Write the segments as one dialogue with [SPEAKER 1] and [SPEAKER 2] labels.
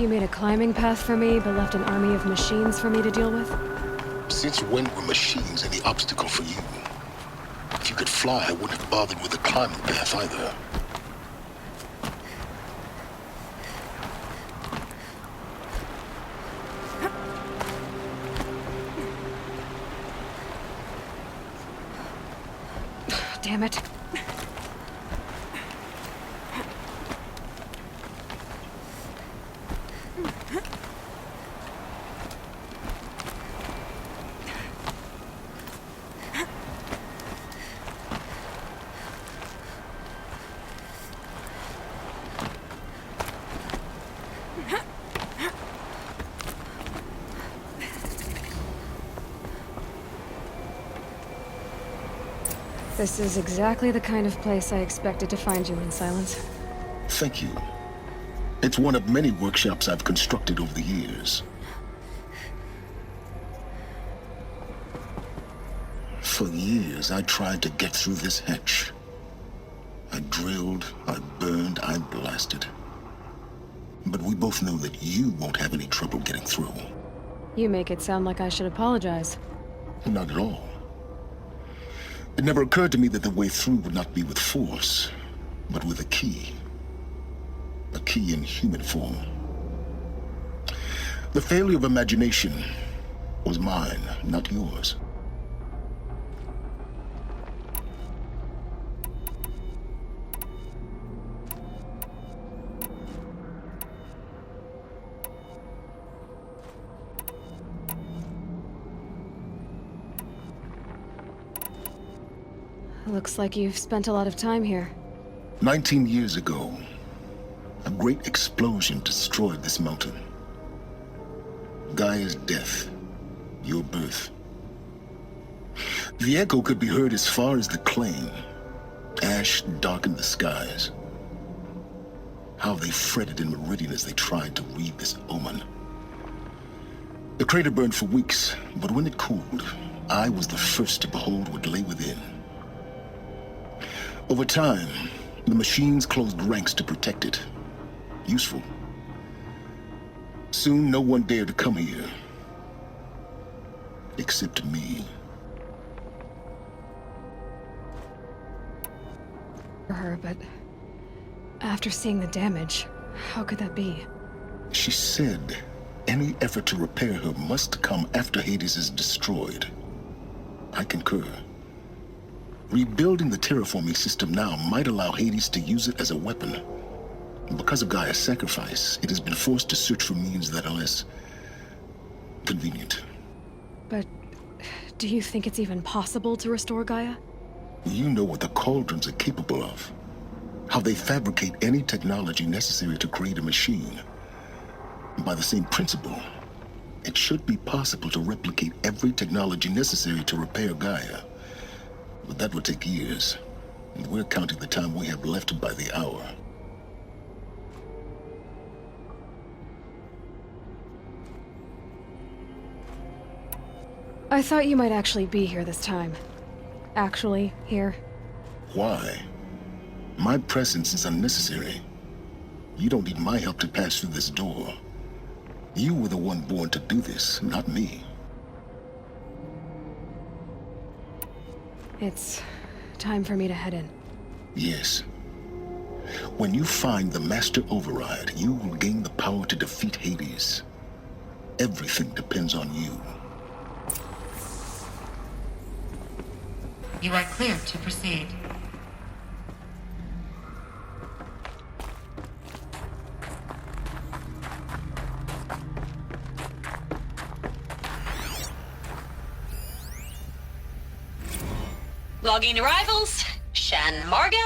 [SPEAKER 1] You made a climbing path for me, but left an army of machines for me to deal with?
[SPEAKER 2] Since when were machines any obstacle for you? If you could fly, I wouldn't have bothered with the climbing path either.
[SPEAKER 1] Damn it. This is exactly the kind of place I expected to find you in, Silence.
[SPEAKER 2] Thank you. It's one of many workshops I've constructed over the years. For years, I tried to get through this hatch. I drilled, I burned, I blasted. But we both know that you won't have any trouble getting through.
[SPEAKER 1] You make it sound like I should apologize.
[SPEAKER 2] Not at all. It never occurred to me that the way through would not be with force, but with a key. A key in human form. The failure of imagination was mine, not yours.
[SPEAKER 1] Looks like you've spent a lot of time here.
[SPEAKER 2] 19 years ago, a great explosion destroyed this mountain. Gaia's death, your birth. The echo could be heard as far as the Claim. Ash darkened the skies. How they fretted in Meridian as they tried to read this omen. The crater burned for weeks, but when it cooled, I was the first to behold what lay within. Over time, the machines closed ranks to protect it. Useful. Soon, no one dared to come here. Except me.
[SPEAKER 1] For her, but after seeing the damage, how could that be?
[SPEAKER 2] She said any effort to repair her must come after Hades is destroyed. I concur. Rebuilding the terraforming system now might allow Hades to use it as a weapon. Because of Gaia's sacrifice, it has been forced to search for means that are less convenient.
[SPEAKER 1] But do you think it's even possible to restore Gaia?
[SPEAKER 2] You know what the Cauldrons are capable of. How they fabricate any technology necessary to create a machine. By the same principle, it should be possible to replicate every technology necessary to repair Gaia. But that would take years, and we're counting the time we have left by the hour.
[SPEAKER 1] I thought you might actually be here this time. Actually, here.
[SPEAKER 2] Why? My presence is unnecessary. You don't need my help to pass through this door. You were the one born to do this, not me.
[SPEAKER 1] It's time for me to head in.
[SPEAKER 2] Yes. When you find the Master Override, you will gain the power to defeat Hades. Everything depends on you.
[SPEAKER 3] You are clear to proceed.
[SPEAKER 4] Logging arrivals. Shen Margot.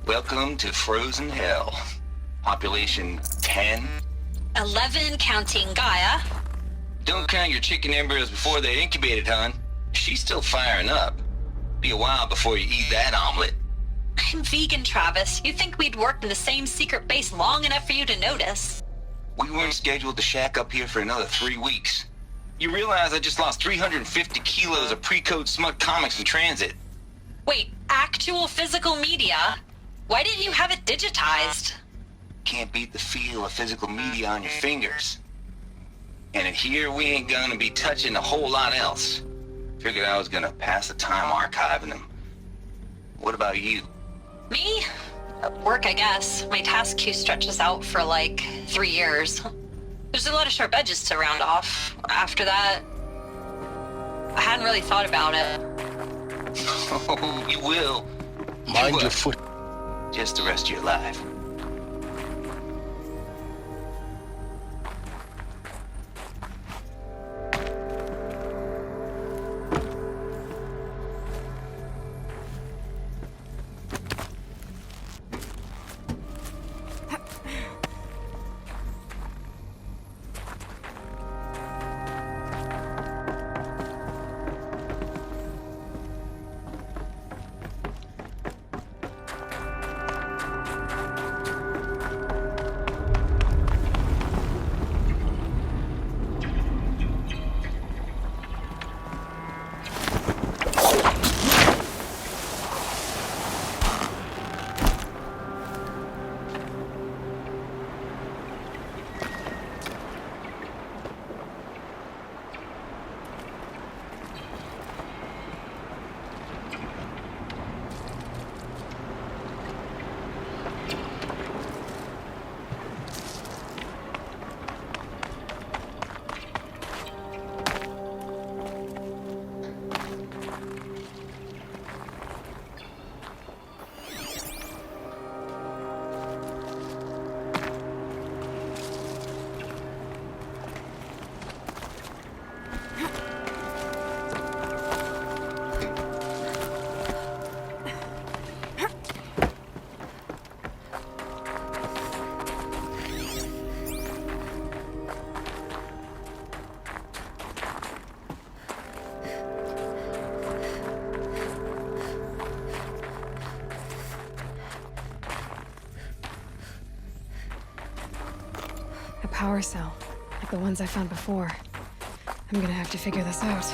[SPEAKER 5] Welcome to Frozen Hell. Population 10.
[SPEAKER 4] 11 counting Gaia.
[SPEAKER 5] Don't count your chicken embryos before they're incubated, hon. She's still firing up. Be a while before you eat that omelet.
[SPEAKER 4] I'm vegan, Travis. You'd think we'd worked in the same secret base long enough for you to notice.
[SPEAKER 5] We weren't scheduled to shack up here for another 3 weeks. You realize I just lost 350 kilos of pre-code smut comics in transit.
[SPEAKER 4] Wait, actual physical media? Why didn't you have it digitized?
[SPEAKER 5] Can't beat the feel of physical media on your fingers. And in here, we ain't gonna be touching a whole lot else. Figured I was gonna pass the time archiving them. What about you?
[SPEAKER 4] Me? Work, I guess. My task queue stretches out for like 3 years. There's a lot of sharp edges to round off. After that, I hadn't really thought about it.
[SPEAKER 5] Oh, you will.
[SPEAKER 2] Mind your foot.
[SPEAKER 5] Just the rest of your life.
[SPEAKER 1] A power cell, like the ones I found before. I'm gonna have to figure this out.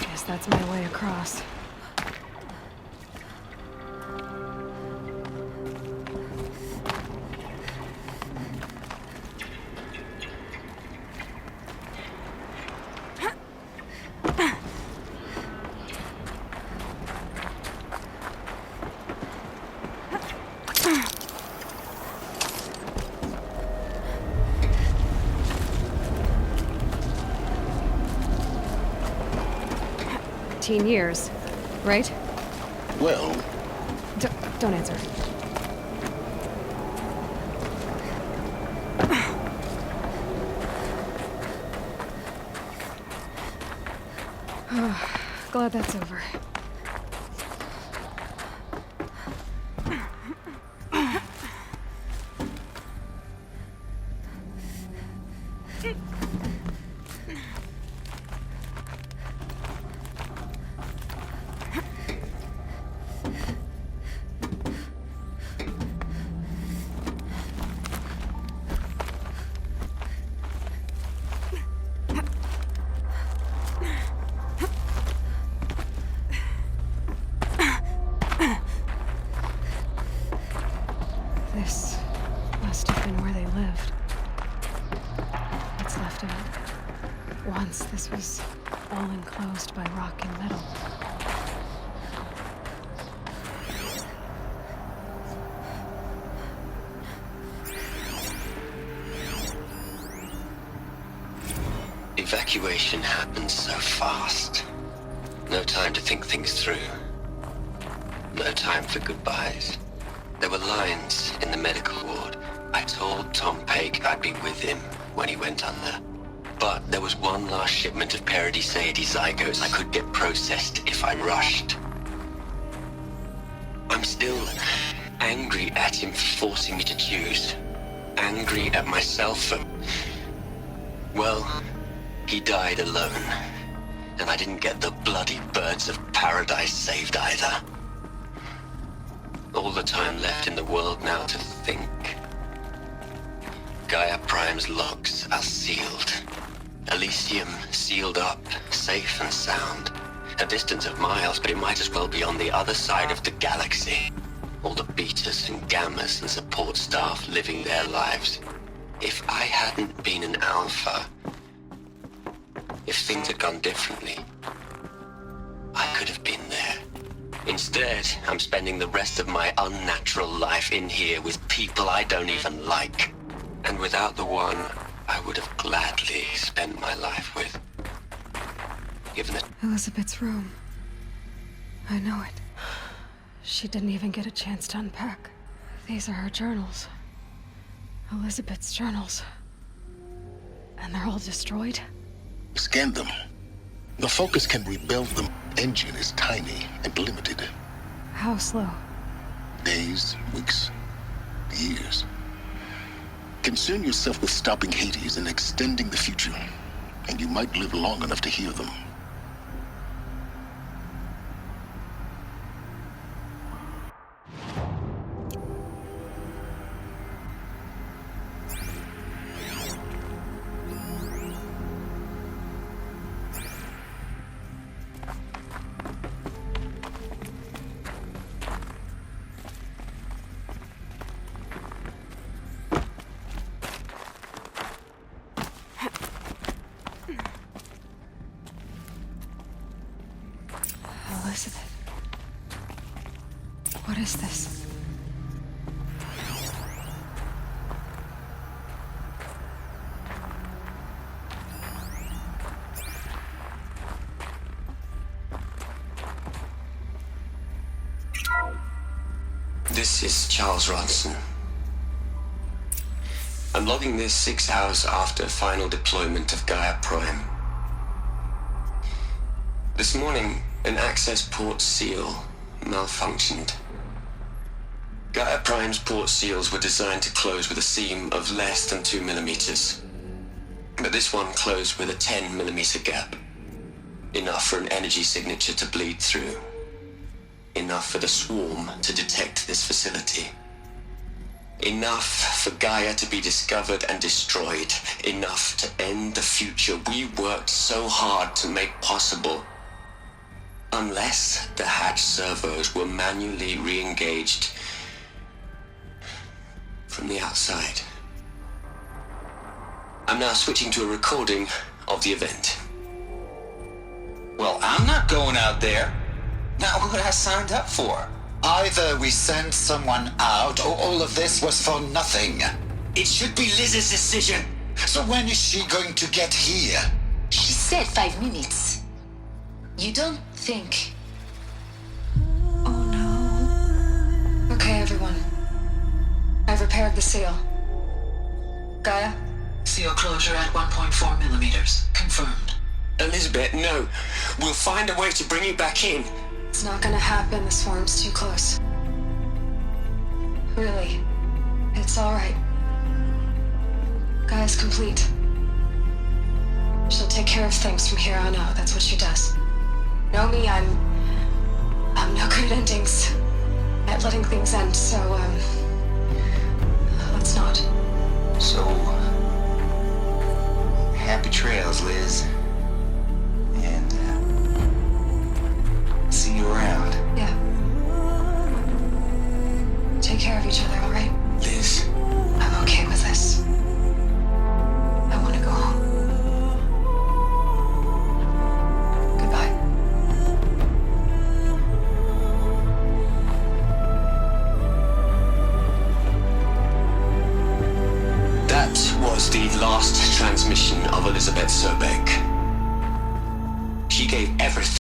[SPEAKER 1] Guess that's my way across. Teen years, right?
[SPEAKER 2] Well,
[SPEAKER 1] Don't answer. Glad that's over. This must have been where they lived. What's left of it. Once this was all enclosed by rock and metal.
[SPEAKER 3] Evacuation happened so fast. No time to think things through. No time for goodbyes. There were lines in the medical ward. I told Tom Paik I'd be with him when he went under. But there was one last shipment of Paradis-Saidi zygotes I could get processed if I rushed. I'm still angry at him for forcing me to choose. Angry at myself for... well, he died alone. And I didn't get the bloody birds of paradise saved either. All the time left in the world now to think. Gaia Prime's logs are sealed. Elysium sealed up, safe and sound. A distance of miles, but it might as well be on the other side of the galaxy. All the betas and gammas and support staff living their lives. If I hadn't been an alpha, if things had gone differently, I could have been there. Instead, I'm spending the rest of my unnatural life in here with people I don't even like. And without the one I would have gladly spent my life with. Given it.
[SPEAKER 1] Elizabeth's room. I know it. She didn't even get a chance to unpack. These are her journals. Elizabeth's journals. And they're all destroyed?
[SPEAKER 2] Scan them. The Focus can rebuild them. Engine is tiny and limited.
[SPEAKER 1] How slow?
[SPEAKER 2] Days, weeks, years. Concern yourself with stopping Hades and extending the future, and you might live long enough to hear them.
[SPEAKER 1] Elizabeth. What is this?
[SPEAKER 3] This is Charles Ronson. I'm logging this 6 hours after final deployment of Gaia Prime. This morning, an access port seal malfunctioned. Gaia Prime's port seals were designed to close with a seam of less than 2 millimeters. But this one closed with a 10 millimeter gap. Enough for an energy signature to bleed through. Enough for the swarm to detect this facility. Enough for Gaia to be discovered and destroyed. Enough to end the future we worked so hard to make possible. Unless the hatch servos were manually re-engaged from the outside. I'm now switching to a recording of the event.
[SPEAKER 5] Well, I'm not going out there. Not what I signed up for.
[SPEAKER 6] Either we send someone out, or all of this was for nothing.
[SPEAKER 5] It should be Liz's decision.
[SPEAKER 6] So when is she going to get here?
[SPEAKER 7] She said 5 minutes. You don't think...
[SPEAKER 1] Oh no. Okay, everyone. I've repaired the seal. Gaia?
[SPEAKER 8] Seal closure at 1.4 millimeters. Confirmed.
[SPEAKER 3] Elizabeth, no. We'll find a way to bring you back in.
[SPEAKER 1] It's not gonna happen. The swarm's too close. Really. It's alright. Gaia's complete. She'll take care of things from here on out. That's what she does. Know me, I'm no good at endings. At letting things end, so, let's not.
[SPEAKER 5] So, happy trails, Liz. And, see you around.
[SPEAKER 1] Yeah. Take care of each other, alright?
[SPEAKER 3] Liz.
[SPEAKER 1] I'm okay with this. I want to go home. Goodbye.
[SPEAKER 3] That was the last transmission of Elizabeth Sobeck. She gave everything